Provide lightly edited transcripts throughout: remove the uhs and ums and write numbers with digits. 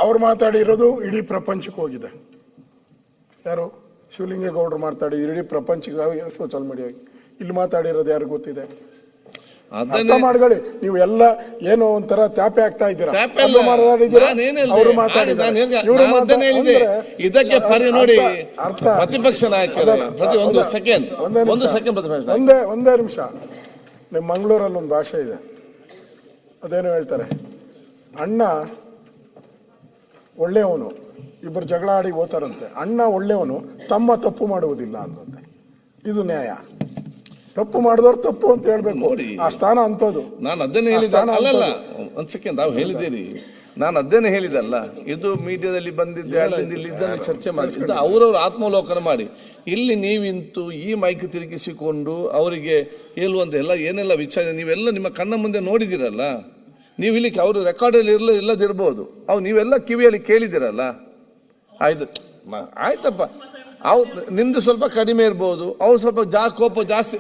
ಅವ್ರು ಮಾತಾಡಿರೋದು ಇಡೀ ಪ್ರಪಂಚಕ್ಕೆ ಹೋಗಿದೆ. ಯಾರು ಶಿವಲಿಂಗೇಗೌಡರು ಮಾತಾಡಿ ಇಡೀ ಪ್ರಪಂಚಕ್ಕೆ ಸೋಷಿಯಲ್ ಮೀಡಿಯಾ. ಇಲ್ಲಿ ಮಾತಾಡಿರೋದು ಯಾರು ಗೊತ್ತಿದೆ? ಅರ್ಥ ಮಾಡ್ಕೊಳ್ಳಿ. ನೀವು ಎಲ್ಲ ಏನೋ ಒಂಥರ ತ್ಯಾಪೆ ಆಗ್ತಾ ಇದ್ದೀರಾ. ಅವರು ಮಾತಾಡಿದ್ದಾರೆ, ಇದಕ್ಕೆ ನೋಡಿ ಪ್ರತಿಪಕ್ಷ ನಾಯಕರು ಒಂದೇ ನಿಮಿಷ. ನಿಮ್ಮ ಮಂಗಳೂರಲ್ಲಿ ಒಂದು ಭಾಷೆ ಇದೆ, ಅದೇನೋ ಹೇಳ್ತಾರೆ, ಅಣ್ಣ ಒಳ್ಳೆಯವನು, ಇಬ್ಬರು ಜಗಳ ಆಡಿ ಹೋತಾರಂತೆ, ಅಣ್ಣ ಒಳ್ಳೆಯವನು ತಮ್ಮ ತಪ್ಪು ಮಾಡುವುದಿಲ್ಲ ಅಂತಂತೆ. ಇದು ನ್ಯಾಯ? ತಪ್ಪು ಮಾಡಿದವ್ರು ತಪ್ಪು ಅಂತ ಹೇಳ್ಬೇಕು, ಆ ಸ್ಥಾನ ಅಂತದ್ದು. ನಾನು ಅದನ್ನೇ ಹೇಳಿದ ಅಲ್ಲಲ್ಲ, ಒಂದ್ ಸೆಕೆಂಡ್, ನಾವು ಹೇಳಿದ್ದೀರಿ, ನಾನು ಅದನ್ನೇ ಹೇಳಿದಲ್ಲ. ಇದು ಮೀಡಿಯಾದಲ್ಲಿ ಬಂದಿದ್ದೆ, ಅಲ್ಲಿಂದ ಇಲ್ಲಿದ್ದಲ್ಲಿ ಚರ್ಚೆ ಮಾಡಿಸಿದ್ದು, ಅವರವ್ರ ಆತ್ಮಾವಲೋಕನ ಮಾಡಿ. ಇಲ್ಲಿ ನೀವಿಂತು ಈ ಮೈಕ್ ತಿರುಗಿಸಿಕೊಂಡು ಅವರಿಗೆ ಹೇಳುವಂತ ಎಲ್ಲ ಏನೆಲ್ಲ ವಿಚಾರ ನೀವೆಲ್ಲ ನಿಮ್ಮ ಕಣ್ಣ ಮುಂದೆ ನೋಡಿದಿರಲ್ಲ. ನೀವು ಇಲ್ಲಿ ಅವರು ರೆಕಾರ್ಡಲ್ಲಿ ಇಲ್ಲದಿರ್ಬೋದು, ಅವು ನೀವೆಲ್ಲ ಕಿವಿಯಲ್ಲಿ ಕೇಳಿದಿರಲ್ಲ. ಆಯ್ತಪ್ಪ, ಅವ್ರು ನಿಮ್ದು ಸ್ವಲ್ಪ ಕಡಿಮೆ ಇರ್ಬೋದು, ಅವ್ರು ಸ್ವಲ್ಪ ಕೋಪ ಜಾಸ್ತಿ.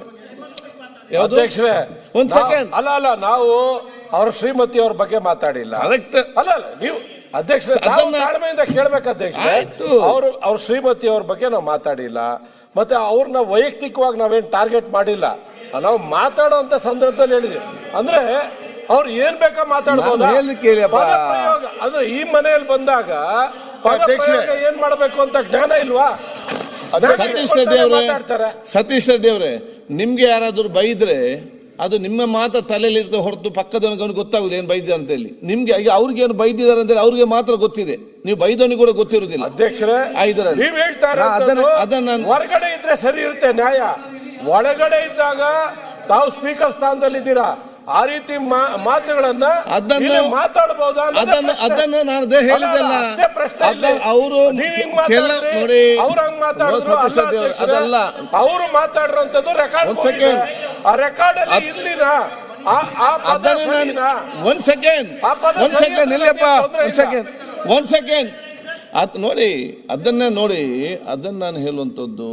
ಅಧ್ಯಕ್ಷರೇ ಒಂದ್ ಸೆಕೆಂಡ್, ಅಲ್ಲ ನಾವು ಅವ್ರ ಶ್ರೀಮತಿ ಅವ್ರ ಬಗ್ಗೆ ಮಾತಾಡಿಲ್ಲ. ಕರೆಕ್ಟ್. ಅಲ್ಲ ನೀವು ಅಧ್ಯಕ್ಷ ತಾಳ್ಮೆಯಿಂದ ಕೇಳ್ಬೇಕು ಅಧ್ಯಕ್ಷ. ಅವ್ರ ಶ್ರೀಮತಿ ಅವ್ರ ಬಗ್ಗೆ ನಾವು ಮಾತಾಡಿಲ್ಲ, ಮತ್ತೆ ಅವ್ರನ್ನ ವೈಯಕ್ತಿಕವಾಗಿ ನಾವೇನ್ ಟಾರ್ಗೆಟ್ ಮಾಡಿಲ್ಲ. ನಾವು ಮಾತಾಡೋಂತ ಸಂದರ್ಭದಲ್ಲಿ ಹೇಳಿದ್ವಿ. ಅಂದ್ರೆ ಅವ್ರು ಏನ್ ಬೇಕಾ ಮಾತಾಡ್ಬೋದು. ಅಂದ್ರೆ ಈ ಮನೆಯಲ್ಲಿ ಬಂದಾಗ ಏನ್ ಮಾಡ್ಬೇಕು ಅಂತ ಜ್ಞಾನ ಇಲ್ವಾ? ಸತೀಶ್ ರೆಡ್ಡಿ ಅವರೇ, ನಿಮ್ಗೆ ಯಾರಾದ್ರೂ ಬೈದ್ರೆ ಅದು ನಿಮ್ಮ ಮಾತ್ರ ತಲೆಯಲ್ಲಿ ಇರ್ತದೆ ಹೊರತು ಪಕ್ಕದವನಿಗೆ ಗೊತ್ತಾಗುದು ಏನ್ ಬೈದಿದ್ದಾರೆ ಅಂತ ಹೇಳಿ. ನಿಮ್ಗೆ ಈಗ ಅವ್ರಿಗೆ ಏನು ಬೈದಿದ್ದಾರೆ ಅಂತ ಹೇಳಿ ಅವ್ರಿಗೆ ಮಾತ್ರ ಗೊತ್ತಿದೆ, ನೀವು ಬೈದವನಿಗೆ ಕೂಡ ಗೊತ್ತಿರುವುದಿಲ್ಲ. ಅಧ್ಯಕ್ಷರೇ ಅದನ್ನ ಹೊರಗಡೆ ಇದ್ರೆ ಸರಿ ಇರುತ್ತೆ ನ್ಯಾಯ, ಒಳಗಡೆ ಇದ್ದಾಗ ತಾವು ಸ್ಪೀಕರ್ ಸ್ಥಾನದಲ್ಲಿ ಇದ್ದೀರಾ, ಆ ರೀತಿ ಮಾತುಗಳನ್ನ ಮಾತಾಡಬಹುದಾ? ಅದನ್ನ ನಾನು ಹೇಳಿದಲ್ಲ. ಅವರು ನೋಡಿ, ಅದಲ್ಲ ಅವರು ಮಾತಾಡಿರೋಂಥದ್ದು ರೆಕಾರ್ಡ್. ಆ ರೆಕಾರ್ಡ್ ಅಲ್ಲಿ ಇರ್ಲಿಲ್ಲ. ಒಂದ್ ಸೆಕೆಂಡ್ ಇಲ್ಲಪ್ಪ, ಒಂದ್ ಸೆಕೆಂಡ್ ನೋಡಿ, ಅದನ್ನ ನಾನು ಹೇಳುವಂಥದ್ದು,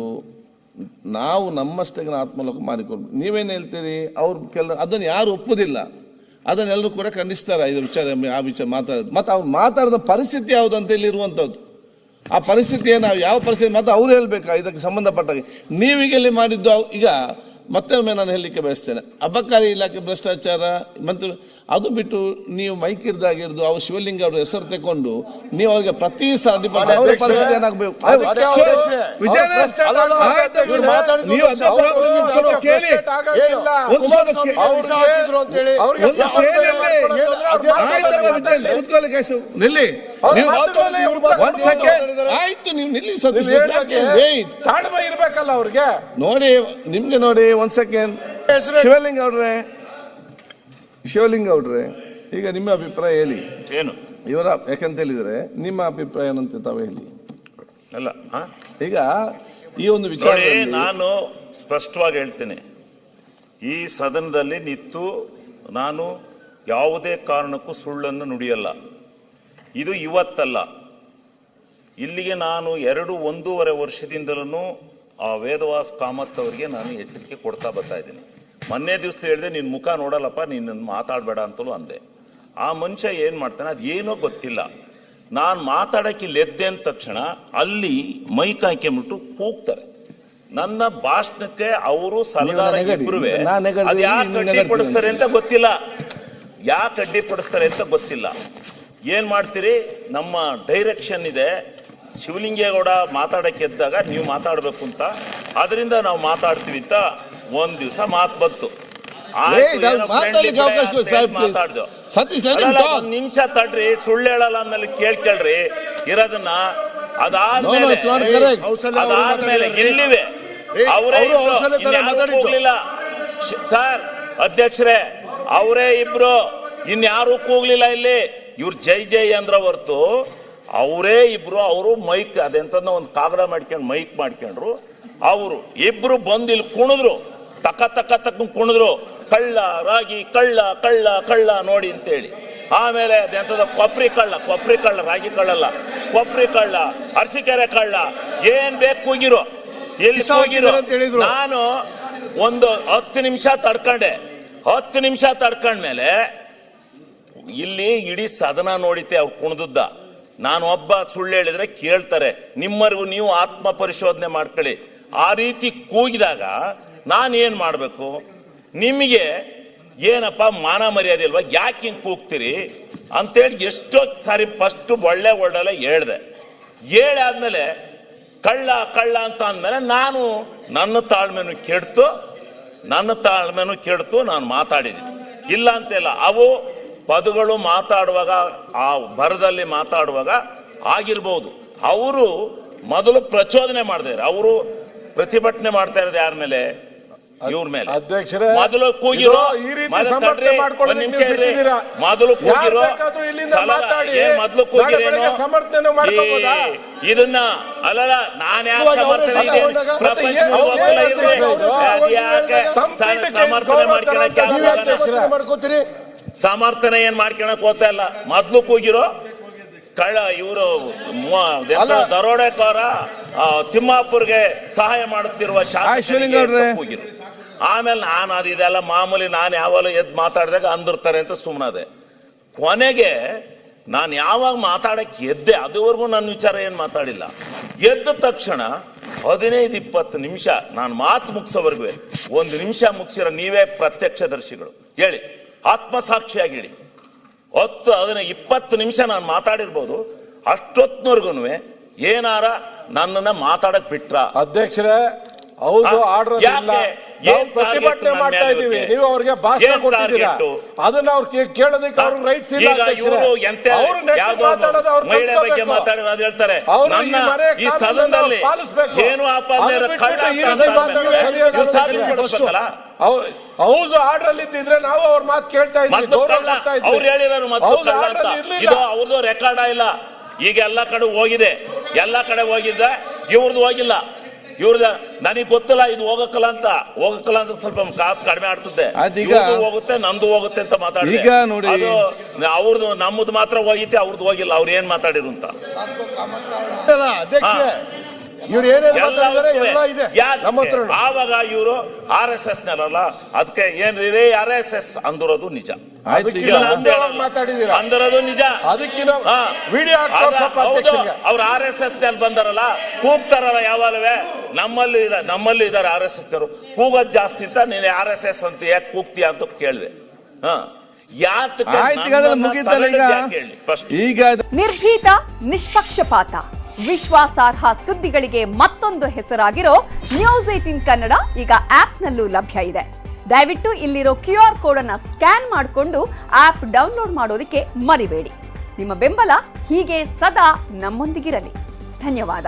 ನಾವು ನಮ್ಮಷ್ಟೇ ಆತ್ಮಲೋಕ ಮಾಡಿಕೊಂಡು ನೀವೇನು ಹೇಳ್ತೀರಿ. ಅವ್ರು ಅದನ್ನು ಯಾರು ಒಪ್ಪುದಿಲ್ಲ, ಅದನ್ನೆಲ್ಲರೂ ಕೂಡ ಖಂಡಿಸ್ತಾರೆ. ಇದು ವಿಚಾರ ಆ ವಿಚಾರ ಮಾತಾಡೋದು, ಮತ್ತೆ ಅವ್ರು ಮಾತಾಡಿದ ಪರಿಸ್ಥಿತಿ ಯಾವುದು ಅಂತ ಇಲ್ಲಿ ಇರುವಂಥದ್ದು. ಆ ಪರಿಸ್ಥಿತಿ ನಾವು ಯಾವ ಪರಿಸ್ಥಿತಿ ಮತ್ತೆ ಅವ್ರು ಹೇಳ್ಬೇಕಾ ಇದಕ್ಕೆ ಸಂಬಂಧಪಟ್ಟಾಗ. ನೀವೀಗ ಇಲ್ಲಿ ಮಾಡಿದ್ದು ಈಗ ಮತ್ತೊಮ್ಮೆ ನಾನು ಹೇಳಲಿಕ್ಕೆ ಬಯಸ್ತೇನೆ, ಅಬಕಾರಿ ಇಲಾಖೆ ಭ್ರಷ್ಟಾಚಾರ ಮಂತ್ರಿ ಅದು ಬಿಟ್ಟು ನೀವು ಮೈಕಿರ್ದಾಗಿರ್ದು ಅವ್ರು ಶಿವಲಿಂಗ ಅವ್ರ ಹೆಸರು ತಕೊಂಡು ನೀವು ಅವ್ರಿಗೆ ಪ್ರತಿ ಪರಿಸ್ಥಿತಿ ಏನಾಗಬೇಕು. ಆಯ್ತು, ನೀವು ನಿಲ್ಲಿ. ತಾಳ್ಮೆ ಇರ್ಬೇಕಲ್ಲ ಅವ್ರಿಗೆ. ನೋಡಿ, ನಿಮ್ಗೆ ನೋಡಿ, ಒಂದ್ ಸೆಕೆಂಡ್. ಶಿವಲಿಂಗ ಅವ್ರೆ, ಈಗ ನಿಮ್ಮ ಅಭಿಪ್ರಾಯ ಹೇಳಿ. ಏನು ಇವರ ಯಾಕಂತ ಹೇಳಿದ್ರೆ ನಿಮ್ಮ ಅಭಿಪ್ರಾಯ ಏನಂತ ತಾವು ಹೇಳಿ. ಅಲ್ಲ, ಈಗ ಈ ಒಂದು ವಿಚಾರ ನಾನು ಸ್ಪಷ್ಟವಾಗಿ ಹೇಳ್ತೇನೆ. ಈ ಸದನದಲ್ಲಿ ನಿಂತು ನಾನು ಯಾವುದೇ ಕಾರಣಕ್ಕೂ ಸುಳ್ಳನ್ನು ನುಡಿಯಲ್ಲ. ಇದು ಇವತ್ತಲ್ಲ, ಇಲ್ಲಿಗೆ ನಾನು 1.5 ವರ್ಷದಿಂದಲೂ ಆ ವೇದವಾಸ್ ಕಾಮತ್ ಅವರಿಗೆ ನಾನು ಎಚ್ಚರಿಕೆ ಕೊಡ್ತಾ ಬರ್ತಾ ಇದ್ದೀನಿ. ಮೊನ್ನೆ ದಿವಸ ಹೇಳಿದೆ, ನಿನ್ನ ಮುಖ ನೋಡಲ್ಲಪ್ಪ, ನೀನು ಮಾತಾಡಬೇಡ ಅಂತಲೂ ಅಂದೆ. ಆ ಮನುಷ್ಯ ಏನು ಮಾಡ್ತಾನೆ ಅದೇನೋ ಗೊತ್ತಿಲ್ಲ. ನಾನು ಮಾತಾಡೋಕ್ಕೆ ಇಲ್ಲಿ ಎದ್ದೆ ಅಂದ ತಕ್ಷಣ ಅಲ್ಲಿ ಮೈಕ್ ಹಾಕ್ಕೊಂಬಿಟ್ಟು ಕೂಗ್ತಾರೆ. ನನ್ನ ಭಾಷಣಕ್ಕೆ ಅವರು ಸಲಗಾರ ಇಬ್ರುವೆ ಅದು ಯಾಕೆ ಅಡ್ಡಿಪಡಿಸ್ತಾರೆ ಅಂತ ಗೊತ್ತಿಲ್ಲ, ಯಾಕೆ ಅಡ್ಡಿಪಡಿಸ್ತಾರೆ ಅಂತ ಗೊತ್ತಿಲ್ಲ. ಏನು ಮಾಡ್ತೀರಿ, ನಮ್ಮ ಡೈರೆಕ್ಷನ್ ಇದೆ. ಶಿವಲಿಂಗೇಗೌಡ ಮಾತಾಡಕ್ಕೆ ಎದ್ದಾಗ ನೀವು ಮಾತಾಡಬೇಕು ಅಂತ, ಅದರಿಂದ ನಾವು ಮಾತಾಡ್ತೀವಿ ಅಂತ ಒಂದ್ ದಿವಸ ಮಾತು ಬಂತು. ಒಂದ್ ನಿಮಿಷ ತಡ್ರಿ, ಸುಳ್ಳು ಹೇಳಲ್ಲ ಅಂದ್ಮೇಲೆ ಕೇಳ್ರಿ ಇರೋದನ್ನ. ಅದಾದ್ಮೇಲೆ ಎಲ್ಲಿವೆ ಅವರೇ ಹೋಗ್ಲಿಲ್ಲ ಸರ್ ಅಧ್ಯಕ್ಷರೇ, ಅವರೇ ಇಬ್ರು, ಇನ್ಯಾರು ಕೂಗ್ಲಿಲ್ಲ ಇಲ್ಲಿ. ಇವ್ರು ಜೈ ಜೈ ಅಂದ್ರ ಹೊರ್ತು ಅವರೇ ಇಬ್ರು, ಅವರು ಮೈಕ್ ಅದೆಂತಂದ ಒಂದು ಕಾಗದ ಮಾಡ್ಕೊಂಡು ಮೈಕ್ ಮಾಡ್ಕೊಂಡ್ರು. ಅವರು ಇಬ್ರು ಬಂದು ಇಲ್ಲಿ ಕುಣಿದ್ರು, ತಕ್ಕ ಕುಣಿದ್ರು, ಕಳ್ಳ ರಾಗಿ ಕಳ್ಳ ಕಳ್ಳ ಕಳ್ಳ ನೋಡಿ ಅಂತೇಳಿ. ಆಮೇಲೆ ಅದೆಂತದ ಕೊಪ್ರಿ ಕಳ್ಳ ರಾಗಿ ಕಳ್ಳಲ್ಲ, ಕೊಪ್ರಿ ಕಳ್ಳ, ಅರಸಿಕೆರೆ ಕಳ್ಳ, ಏನ್ ಬೇಕು ಹೋಗಿರೋ, ಎಲ್ಲಿ ಹೋಗಿರೋ. ನಾನು ಒಂದು 10 ನಿಮಿಷ ತಡ್ಕೊಂಡೆ. 10 ನಿಮಿಷ ತಡ್ಕೊಂಡ್ಮೇಲೆ ಇಲ್ಲಿ ಇಡೀ ಸದನ ನೋಡಿತೆ ಅವ್ರು ಕುಣಿದದ್ದ. ನಾನು ಒಬ್ಬ ಸುಳ್ಳು ಹೇಳಿದ್ರೆ ಕೇಳ್ತಾರೆ, ನಿಮ್ಮವರೆಗೂ ನೀವು ಆತ್ಮ ಪರಿಶೋಧನೆ ಮಾಡ್ಕೊಳ್ಳಿ. ಆ ರೀತಿ ಕೂಗಿದಾಗ ನಾನು ಏನು ಮಾಡಬೇಕು? ನಿಮಗೆ ಏನಪ್ಪ ಮಾನ ಮರ್ಯಾದೆ ಇಲ್ವಾ, ಯಾಕೆ ಹಿಂಗೆ ಕೂಗ್ತೀರಿ ಅಂತೇಳಿ ಎಷ್ಟೋ ಸಾರಿ ಫಸ್ಟ್ ಒಳ್ಳೆ ಹೇಳ್ದೆ. ಹೇಳಾದ್ಮೇಲೆ ಕಳ್ಳ ಅಂತ ಅಂದಮೇಲೆ ನಾನು ನನ್ನ ತಾಳ್ಮೆನೂ ಕೆಡ್ತು ನಾನು ಮಾತಾಡಿದ್ದೀನಿ. ಇಲ್ಲ ಅಂತಿಲ್ಲ, ಅವು ಪದಗಳು ಮಾತಾಡುವಾಗ ಆ ಭರದಲ್ಲಿ ಮಾತಾಡುವಾಗ ಆಗಿರ್ಬೋದು. ಅವರು ಮೊದಲು ಪ್ರಚೋದನೆ ಮಾಡಿದ್ದಾರೆ, ಅವರು ಪ್ರತಿಭಟನೆ ಮಾಡ್ತಾ ಇರೋದು ಯಾರ ಮೇಲೆ? ಇವ್ರ ಮೇಲೆ. ಅಧ್ಯಕ್ಷರೇ, ಮೊದಲು ಕೂಗಿರೋ ಈ ರೀತಿ ಸಮರ್ಥನೆ ಮಾಡ್ಕೊಳ್ಳೋಕೆ ನೀವು ಬಿಟ್ಟಿದ್ದೀರಾ? ಮೊದಲು ಕೂಗಿರೋ ಇಲ್ಲಿಂದ ಮಾತಾಡಿ, ಮೊದಲು ಕೂಗಿರೇನು ಸಮರ್ಥನೆ ಮಾಡ್ಕೋಬೋದಾ? ಇದನ್ನ ಅಲ್ಲಲ್ಲ, ನಾನು ಯಾಕೆ ಸಮರ್ಥನೆ ಮಾಡ್ಕೋತೀರಿ? ಸಮರ್ಥನೆ ಏನ್ ಮಾಡ್ಕೊಳಕ್ ಹೋಗ್ತಾ ಇಲ್ಲ. ಮೊದ್ಲು ಕೂಗಿರೋ ಕಳ್ಳ ಇವರು ದರೋಡೆಕೋರ ತಿಮ್ಮಾಪುರ್ಗೆ ಸಹಾಯ ಮಾಡುತ್ತಿರುವ ಶಾಸಕರಿಗೆ ಕೂಗಿರು. ಆಮೇಲೆ ನಾನು ಇದೆಲ್ಲ ಮಾಮೂಲಿ, ನಾನು ಯಾವಾಗ ಎದ್ದು ಮಾತಾಡಿದಾಗ ಅಂದಿರ್ತಾರೆ ಅಂತ ಸುಮ್ಮನದೆ. ಕೊನೆಗೆ ನಾನು ಯಾವಾಗ ಮಾತಾಡಕ್ಕೆ ಎದ್ದೆ ಅದುವರೆಗೂ ನನ್ನ ವಿಚಾರ ಏನು ಮಾತಾಡಿಲ್ಲ. ಎದ್ದ ತಕ್ಷಣ 15-20 ನಿಮಿಷ ನಾನು ಮಾತು ಮುಗಿಸೋವರೆಗೂ 1 ನಿಮಿಷ ಮುಗಿಸಿರೋ ನೀವೇ ಪ್ರತ್ಯಕ್ಷದರ್ಶಿಗಳು. ಹೇಳಿ, ಆತ್ಮಸಾಕ್ಷಿಯಾಗಿ ಹೇಳಿ. 20 ನಿಮಿಷ ನಾನು ಮಾತಾಡಿರ್ಬೋದು. ಅಷ್ಟೊತ್ತಿನವರೆಗೂ ಏನಾರ ನನ್ನನ್ನ ಮಾತಾಡಕ್ ಬಿಟ್ರ? ಅಧ್ಯಕ್ಷರೇ, ಹೌದು, ಆರ್ಡರ್ ಪ್ರತಿಭಟನೆ ಮಾಡ್ತಾ ಇದೀವಿ, ನೀವು ಅವ್ರಿಗೆ ಭಾಷಣ ಕೊಟ್ಟಿದ್ದೀರಾ, ಅದನ್ನ ಅವ್ರು ಕೇಳೋದಕ್ಕೆ ಅವ್ರಿಗೆ ರೈಟ್ಸ್ ಇಲ್ಲ. ಮಹಿಳೆ ಬಗ್ಗೆ ಮಾತಾಡಿದ್ರೆ ಅದು ಹೇಳ್ತಾರೆ, ಈ ಸದನದಲ್ಲಿ ಏನು ಹೌದು ಆರ್ಡರ್ ಅಲ್ಲಿ ಇದ್ದಿದ್ರೆ ನಾವು ಅವ್ರ ಮಾತು ಕೇಳ್ತಾ ಇದ್ವಿ. ಅವ್ರು ಹೇಳಿರೋರು ಇದು ಅವ್ರದ್ದು ರೆಕಾರ್ಡ್ ಇಲ್ಲ. ಈಗ ಎಲ್ಲ ಕಡೆ ಹೋಗಿದೆ, ಇವ್ರದ್ದು ಹೋಗಿಲ್ಲ. ಇವ್ರದ ನನಗೆ ಗೊತ್ತಿಲ್ಲ, ಇದು ಹೋಗಕ್ಕಲ್ಲ ಅಂದ್ರೆ ಸ್ವಲ್ಪ ಕಾತ್ ಕಡಿಮೆ ಆಡ್ತದೆ. ಹೋಗುತ್ತೆ, ನಂದು ಹೋಗುತ್ತೆ ಅಂತ ಮಾತಾಡಿದೆ. ಅದು ಅವ್ರದ್ದು ನಮ್ಮದು ಮಾತ್ರ ಹೋಗಿತ್ತೆ, ಅವ್ರದ್ದು ಹೋಗಿಲ್ಲ. ಅವ್ರು ಏನ್ ಮಾತಾಡಿರು ಅಂತ ಆವಾಗ ಇವರು RSS ನಲ್ಲ, ಅದಕ್ಕೆ ಏನ್ರಿ RSS ಅಂದಿರೋದು ನಿಜ, ಅಂದಿರೋದು ನಿಜ. ಅವ್ರು RSS ನಲ್ಲಿ ಬಂದಾರಲ್ಲ, ಕೂಗ್ತಾರಲ್ಲ ಯಾವಾಗಲೇ. ನಮ್ಮಲ್ಲಿ ಇದಾರೆ RSS ನವರು, ಕೂಗೋದ್ ಜಾಸ್ತಿ ಅಂತ ನೀನು RSS ಅಂತ ಯಾಕೆ ಕೂಗ್ತೀಯ ಅಂತ ಕೇಳಿದೆ. ನಿರ್ಭೀತ, ನಿಷ್ಪಕ್ಷಪಾತ, ವಿಶ್ವಾಸಾರ್ಹ ಸುದ್ದಿಗಳಿಗೆ ಮತ್ತೊಂದು ಹೆಸರಾಗಿರೋ ನ್ಯೂಸ್ 18 ಕನ್ನಡ ಈಗ ಆಪ್ನಲ್ಲೂ ಲಭ್ಯ ಇದೆ. ದಯವಿಟ್ಟು ಇಲ್ಲಿರೋ QR ಕೋಡ್ ಅನ್ನ ಸ್ಕ್ಯಾನ್ ಮಾಡಿಕೊಂಡು ಆಪ್ ಡೌನ್ಲೋಡ್ ಮಾಡೋದಕ್ಕೆ ಮರಿಬೇಡಿ. ನಿಮ್ಮ ಬೆಂಬಲ ಹೀಗೆ ಸದಾ ನಮ್ಮೊಂದಿಗಿರಲಿ. ಧನ್ಯವಾದ.